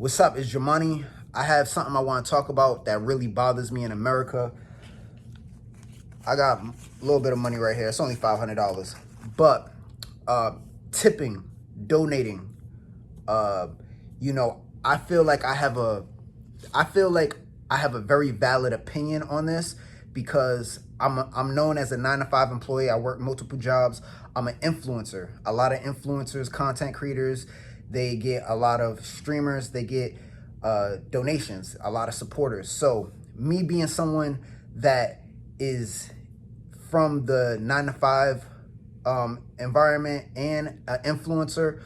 What's up? It's Jumanne. I have something I want to talk about that really bothers me in America. I got a little bit of money right here. It's only $500, but tipping, donating. Uh, I feel like I feel like I have a very valid opinion on this because I'm known as a 9-to-5 employee. I work multiple jobs. I'm an influencer. A lot of influencers, content creators, they get a lot of streamers. They get donations, a lot of supporters. So me being someone that is from the 9-to-5 environment and an influencer,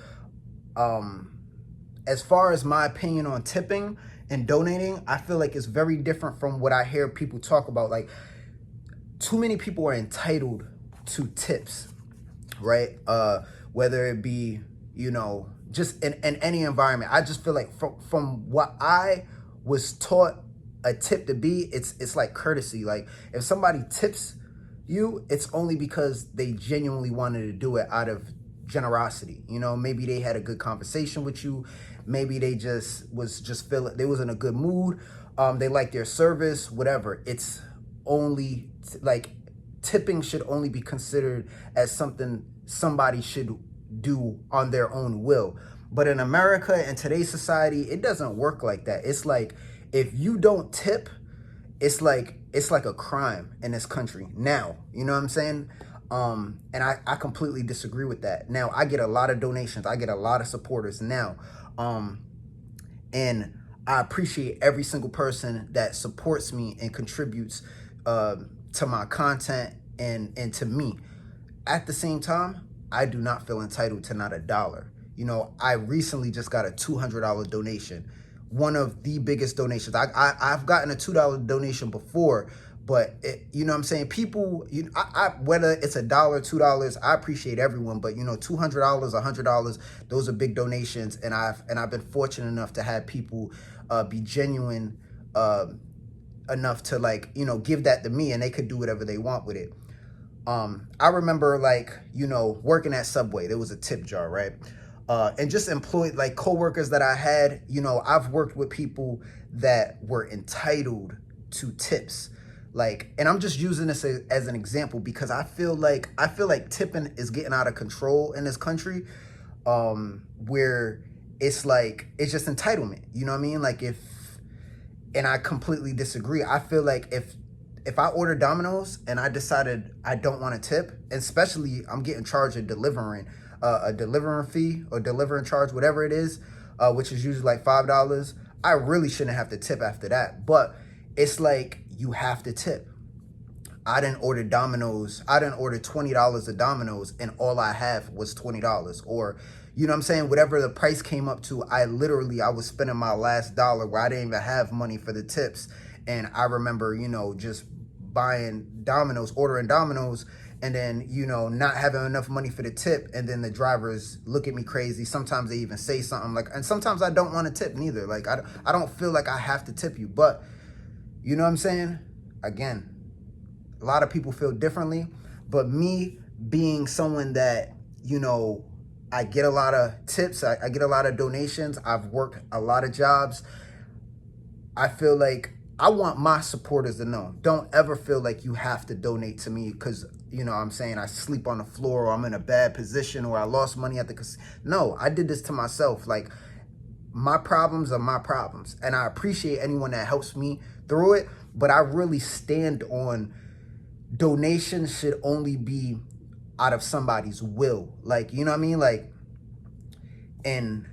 as far as my opinion on tipping and donating, I feel like it's very different from what I hear people talk about. Like, too many people are entitled to tips, right? Whether it be, just in any environment. I just feel like from what I was taught a tip to be, it's like courtesy. Like, if somebody tips you, it's only because they genuinely wanted to do it out of generosity. Maybe they had a good conversation with you. Maybe they just feeling they was in a good mood. They liked their service, whatever. It's only like tipping should only be considered as something somebody should do on their own will. But in America, in today's society, it doesn't work like that. It's like, if you don't tip, it's like a crime in this country now. You know what I'm saying? And I completely disagree with that. Now, I get a lot of donations. I get a lot of supporters now. And I appreciate every single person that supports me and contributes to my content and to me. At the same time, I do not feel entitled to not a dollar. I recently just got a $200 donation. One of the biggest donations. I've gotten a $2 donation before, but you know what I'm saying? People, whether it's $1, $2, I appreciate everyone, but $200, $100, those are big donations. And I've been fortunate enough to have people be genuine enough to give that to me, and they could do whatever they want with it. I remember working at Subway, there was a tip jar, right? And just employed coworkers that I had, I've worked with people that were entitled to tips. And I'm just using this as an example because I feel like tipping is getting out of control in this country, where it's just entitlement. You know what I mean? And I completely disagree. I feel like if I order Domino's and I decided I don't want to tip, especially I'm getting charged a delivering fee or delivering charge, whatever it is, which is usually like $5, I really shouldn't have to tip after that. But it's like, you have to tip. I didn't order Domino's. I didn't order $20 of Domino's and all I have was $20. Or, you know what I'm saying? Whatever the price came up to, I was spending my last dollar where I didn't even have money for the tips. And I remember, just buying Domino's, ordering Domino's, and then, not having enough money for the tip. And then the drivers look at me crazy. Sometimes they even say something and sometimes I don't want to tip neither. I don't feel like I have to tip you, but you know what I'm saying? Again, a lot of people feel differently, but me being someone that, I get a lot of tips, I get a lot of donations, I've worked a lot of jobs. I feel like I want my supporters to know, don't ever feel like you have to donate to me because, I'm saying I sleep on the floor or I'm in a bad position or I lost money at the casino. No, I did this to myself. My problems are my problems, and I appreciate anyone that helps me through it, but I really stand on donations should only be out of somebody's will. You know what I mean? And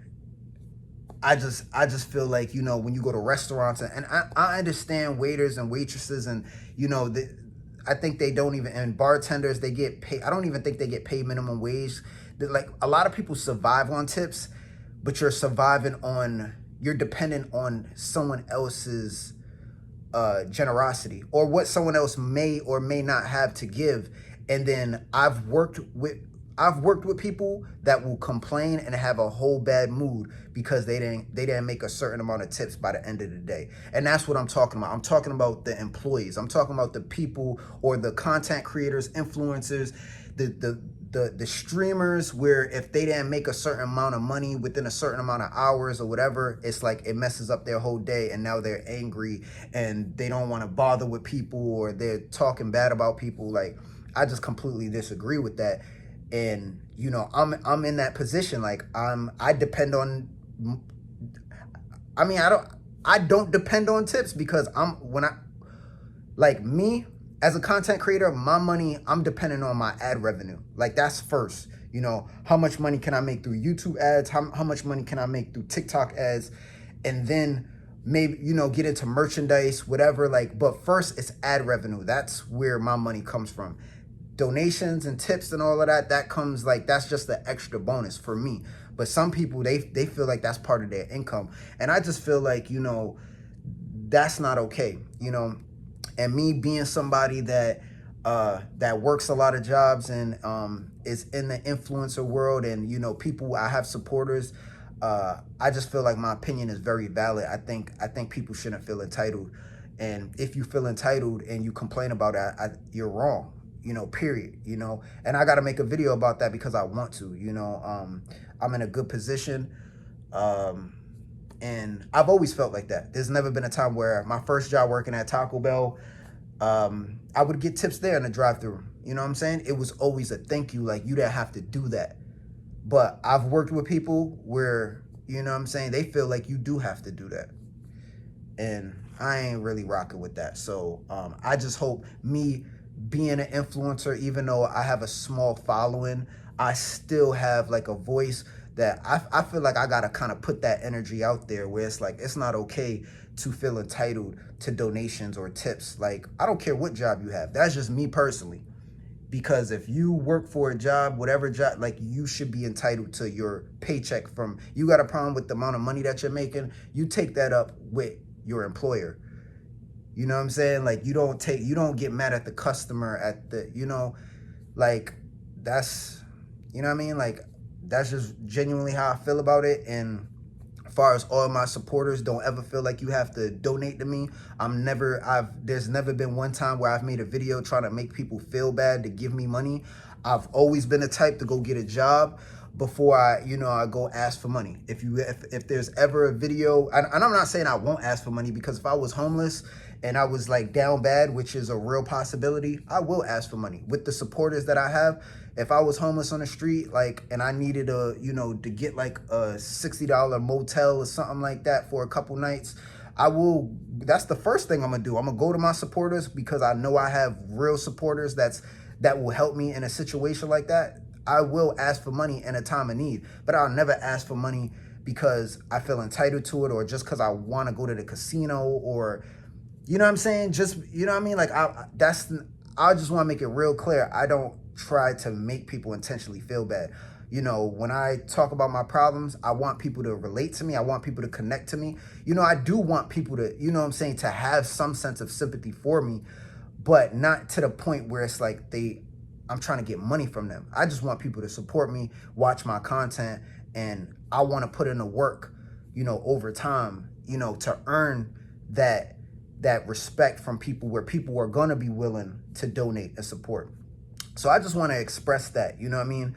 I just feel like, when you go to restaurants, and I understand waiters and waitresses and, I think they don't even, and bartenders, they get paid. I don't even think they get paid minimum wage. A lot of people survive on tips, but you're dependent on someone else's generosity or what someone else may or may not have to give. And then I've worked with people that will complain and have a whole bad mood because they didn't make a certain amount of tips by the end of the day. And that's what I'm talking about. I'm talking about the employees. I'm talking about the people or the content creators, influencers, the streamers where if they didn't make a certain amount of money within a certain amount of hours or whatever, it's like it messes up their whole day, and now they're angry and they don't want to bother with people, or they're talking bad about people. Like, I just completely disagree with that. And you know, I'm in that position. Like, I depend on, I mean, I don't depend on tips, because like me as a content creator, my money, I'm dependent on my ad revenue. Like, that's first. You know, how much money can I make through YouTube ads? How much money can I make through TikTok ads? And then maybe, you know, get into merchandise, whatever. Like, but first it's ad revenue. That's where my money comes from. Donations and tips and all of that, that comes, like, that's just the extra bonus for me. But some people, they feel like that's part of their income. And I just feel like, you know, that's not okay, you know. And me being somebody that works a lot of jobs and is in the influencer world, and you know, people, I have supporters. I just feel like my opinion is very valid. I think people shouldn't feel entitled, and if you feel entitled and you complain about it, you're wrong. You know, period. You know, and I got to make a video about that because I want to. You know, I'm in a good position. And I've always felt like that. There's never been a time where my first job working at Taco Bell, I would get tips there in the drive-thru. You know what I'm saying? It was always a thank you, like, you didn't have to do that. But I've worked with people where, you know what I'm saying, they feel like you do have to do that. And I ain't really rocking with that. So I just hope, me being an influencer, even though I have a small following, I still have like a voice that I feel like I gotta kind of put that energy out there, where it's like, it's not okay to feel entitled to donations or tips. Like, I don't care what job you have. That's just me personally. Because if you work for a job, whatever job, like, you should be entitled to your paycheck from, you got a problem with the amount of money that you're making, you take that up with your employer. You know what I'm saying? Like, you don't get mad at the customer, at the, you know, like, that's, you know what I mean? Like, that's just genuinely how I feel about it. And as far as all my supporters, don't ever feel like you have to donate to me. There's never been one time where I've made a video trying to make people feel bad to give me money. I've always been the type to go get a job before I go ask for money. If there's ever a video, and I'm not saying I won't ask for money, because if I was homeless and I was like down bad, which is a real possibility, I will ask for money. With the supporters that I have, if I was homeless on the street, like, and I needed to get like a $60 motel or something like that for a couple nights, that's the first thing I'm gonna do. I'm gonna go to my supporters, because I know I have real supporters that will help me in a situation like that. I will ask for money in a time of need, but I'll never ask for money because I feel entitled to it, or just because I want to go to the casino, or, you know what I'm saying? Just, you know what I mean? Like, I just want to make it real clear. I don't try to make people intentionally feel bad. You know, when I talk about my problems, I want people to relate to me. I want people to connect to me. You know, I do want people to, you know what I'm saying, to have some sense of sympathy for me, but not to the point where it's like I'm trying to get money from them. I just want people to support me, watch my content, and I want to put in the work, you know, over time, you know, to earn that respect from people, where people are going to be willing to donate and support. So I just want to express that, you know what I mean?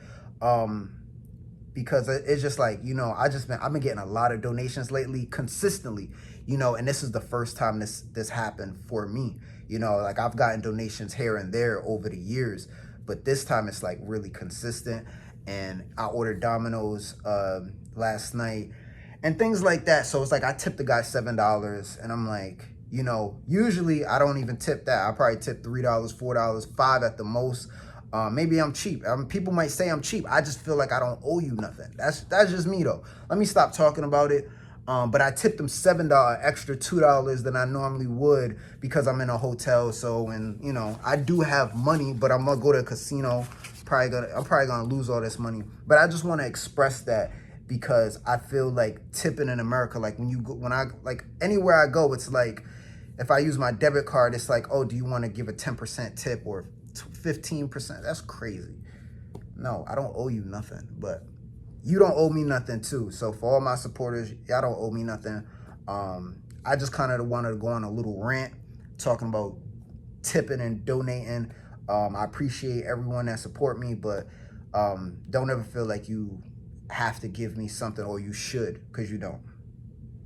Because it's just like, you know, I've been getting a lot of donations lately, consistently, you know, and this is the first time this happened for me. You know, like, I've gotten donations here and there over the years, but this time it's like really consistent. And I ordered Domino's last night and things like that. So it's like, I tipped the guy $7, and I'm like, you know, usually I don't even tip that. I probably tip $3, $4, $5 at the most. Maybe I'm cheap. People might say I'm cheap. I just feel like I don't owe you nothing. That's just me though. Let me stop talking about it. But I tipped them $7, extra $2 than I normally would, because I'm in a hotel. So, and you know, I do have money, but I'm gonna go to a casino. I'm probably gonna lose all this money. But I just want to express that, because I feel like tipping in America, like like anywhere I go, it's like, if I use my debit card, it's like, oh, do you want to give a 10% tip or 15%? That's crazy. No, I don't owe you nothing, but you don't owe me nothing too. So for all my supporters, y'all don't owe me nothing. I just kind of wanted to go on a little rant talking about tipping and donating. I appreciate everyone that support me, but Don't ever feel like you have to give me something, or you should, because you don't.